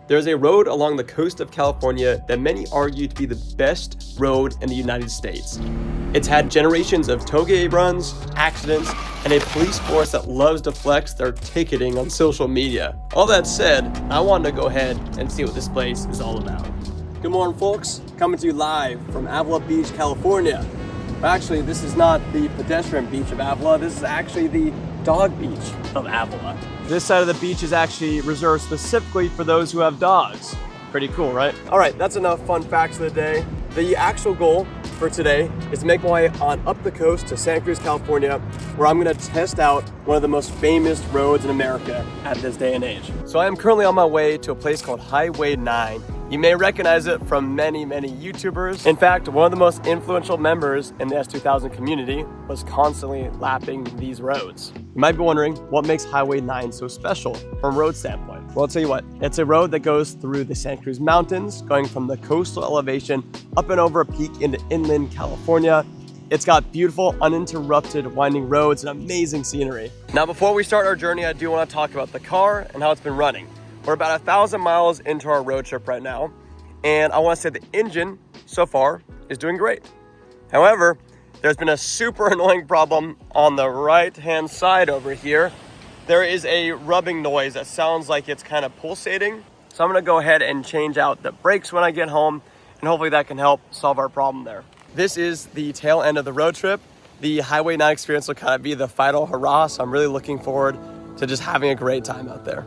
There's a road along the coast of California that many argue to be the best road in the United States. It's had generations of Touge runs, accidents, and a police force that loves to flex their ticketing on social media. All that said, I wanted to go ahead and see what this place is all about. Good morning, folks. Coming to you live from Avila Beach, California. Actually, this is not the pedestrian beach of Avila. This is actually the dog beach of Avila. This side of the beach is actually reserved specifically for those who have dogs. Pretty cool, right? All right, that's enough fun facts of the day. The actual goal for today is to make my way on up the coast to Santa Cruz, California, where I'm gonna test out one of the most famous roads in America at this day and age. So I am currently on my way to a place called Highway 9. You may recognize it from many YouTubers. In fact, one of the most influential members in the S2000 community was constantly lapping these roads. You might be wondering, what makes Highway 9 so special from a road standpoint? Well, I'll tell you what, it's a road that goes through the Santa Cruz Mountains, going from the coastal elevation up and over a peak into inland California. It's got beautiful, uninterrupted, winding roads and amazing scenery. Now, before we start our journey, I do want to talk about the car and how it's been running. We're about 1,000 miles into our road trip right now, and I want to say the engine so far is doing great. However, there's been a super annoying problem on the right-hand side over here. There is a rubbing noise that sounds like it's kind of pulsating. So I'm going to go ahead and change out the brakes when I get home, and hopefully that can help solve our problem there. This is the tail end of the road trip. The Highway 9 experience will kind of be the final hurrah, so I'm really looking forward to just having a great time out there.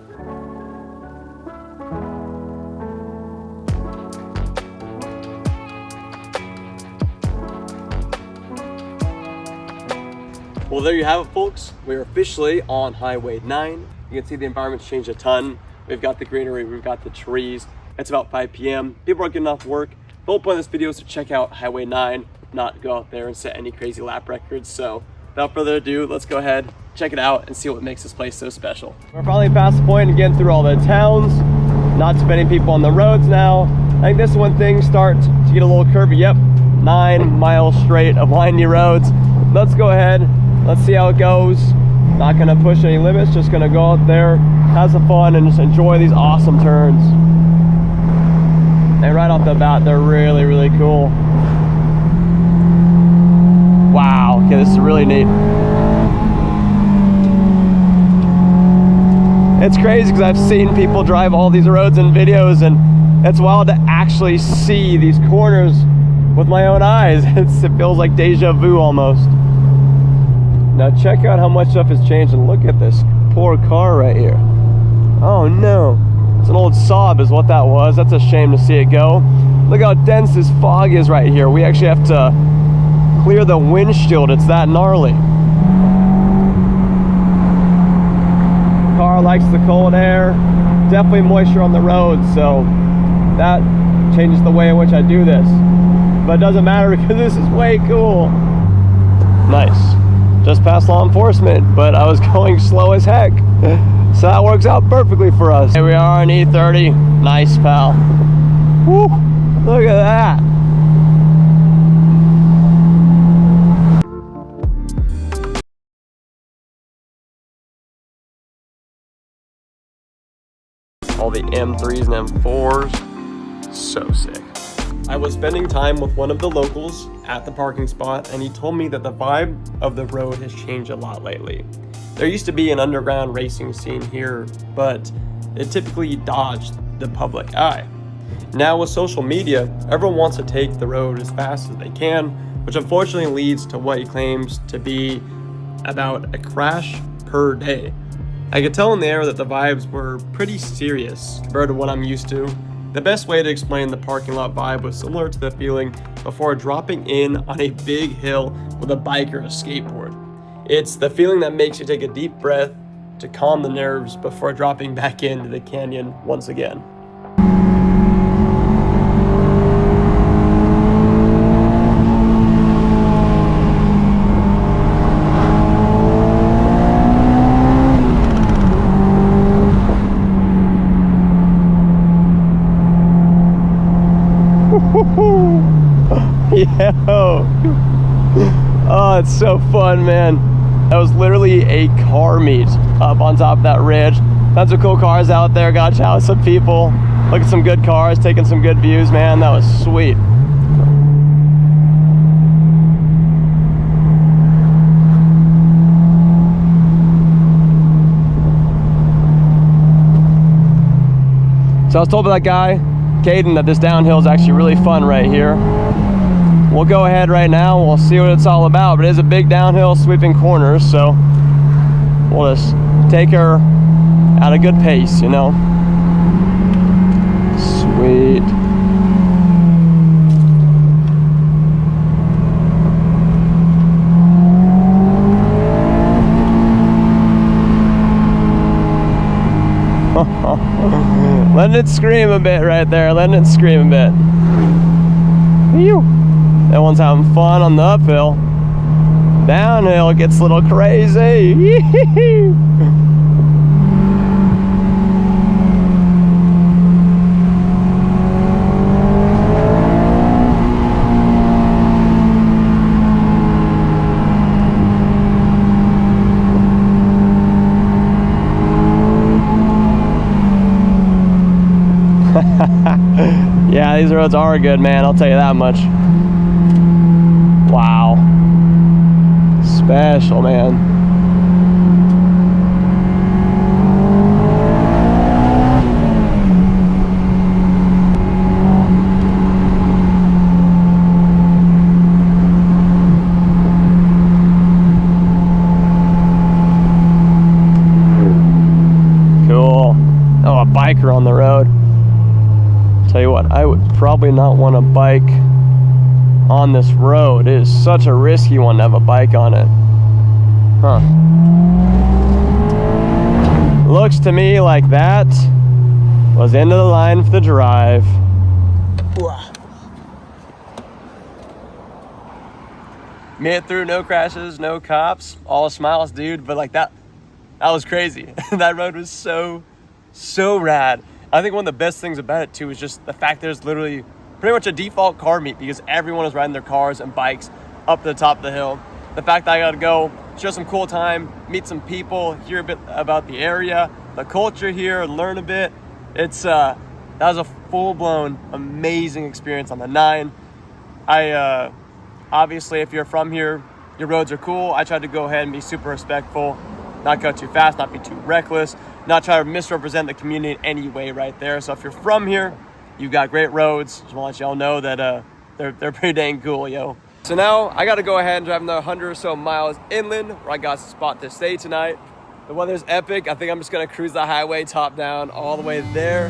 Well, there you have it, folks. We're officially on Highway 9. You can see the environment's changed a ton. We've got the greenery, we've got the trees. It's about 5 p.m. People are getting off work. The whole point of this video is to check out Highway 9, not go out there and set any crazy lap records. So without further ado, let's go ahead, check it out, and see what makes this place so special. We're finally past the point of getting through all the towns, not too many people on the roads now. I think this is when things start to get a little curvy. Yep, 9 miles straight of windy roads. Let's go ahead. Let's see how it goes. Not gonna push any limits, just gonna go out there, have some fun, and just enjoy these awesome turns. And right off the bat, they're really cool. Wow, okay, this is really neat. It's crazy because I've seen people drive all these roads in videos, and it's wild to actually see these corners with my own eyes. It feels like deja vu almost. Now check out how much stuff has changed, and look at this poor car right here. Oh no, it's an old Saab is what that was. That's a shame to see it go. Look how dense this fog is right here. We actually have to clear the windshield. It's that gnarly. Car likes the cold air. Definitely moisture on the road, so that changes the way in which I do this. But it doesn't matter because this is way cool. Nice. Just past law enforcement, but I was going slow as heck. So that works out perfectly for us. Here we are on E30. Nice, pal. Woo, look at that. All the M3s and M4s. So sick. I was spending time with one of the locals at the parking spot, and he told me that the vibe of the road has changed a lot lately. There used to be an underground racing scene here, but it typically dodged the public eye. Now with social media, everyone wants to take the road as fast as they can, which unfortunately leads to what he claims to be about a crash per day. I could tell in the air that the vibes were pretty serious compared to what I'm used to. The best way to explain the parking lot vibe was similar to the feeling before dropping in on a big hill with a bike or a skateboard. It's the feeling that makes you take a deep breath to calm the nerves before dropping back into the canyon once again. Yo, oh, it's so fun, man. That was literally a car meet up on top of that ridge. Tons of cool cars out there. Got to chat with some people. Look at some good cars, taking some good views, man. That was sweet. So I was told by that guy, Caden, that this downhill is actually really fun right here. We'll go ahead right now and we'll see what it's all about. But it is a big downhill, sweeping corners, so we'll just take her at a good pace, you know. Sweet. Letting it scream a bit right there, letting it scream a bit. Phew. That one's having fun on the uphill. Downhill gets a little crazy. Yeah, these roads are good, man, I'll tell you that much. Wow. Special, man. Cool. Oh, a biker on the road. Tell you what, I would probably not want to bike on this road. It is such a risky one to have a bike on it. Huh. Looks to me like that was the end of the line for the drive. Made it through, no crashes, no cops, all smiles, dude. But like that was crazy. That road was so rad. I think one of the best things about it too is just the fact there's literally pretty much a default car meet because everyone is riding their cars and bikes up to the top of the hill. The fact that I got to go show some cool time, meet some people, hear a bit about the area, the culture here, and learn a bit. It's that was a full-blown amazing experience on the 9. I obviously, if you're from here, your roads are cool. I tried to go ahead and be super respectful, not go too fast, not be too reckless, not try to misrepresent the community in any way right there. So if you're from here, you've got great roads. Just want to let y'all know that they're pretty dang cool, yo. So now I got to go ahead and drive another 100 or so miles inland where I got a spot to stay tonight. The weather's epic. I think I'm just going to cruise the highway top down all the way there.